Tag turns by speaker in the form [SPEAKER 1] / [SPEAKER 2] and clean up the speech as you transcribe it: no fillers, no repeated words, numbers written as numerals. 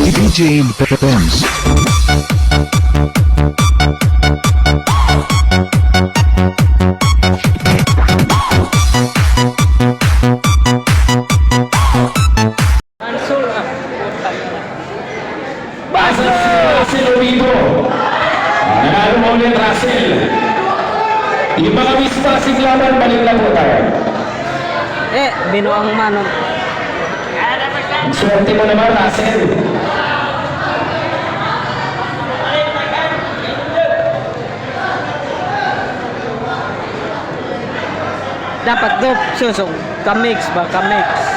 [SPEAKER 1] DJ Pems.
[SPEAKER 2] Basta Russell Olivo. Nanalo mo ulit Russell. Yung mga Miss Pasig laban, balik na po tayo.
[SPEAKER 3] Binuang manong.
[SPEAKER 2] Swerte mo naman Russell.
[SPEAKER 3] Dapat do susong kamix ba kamix.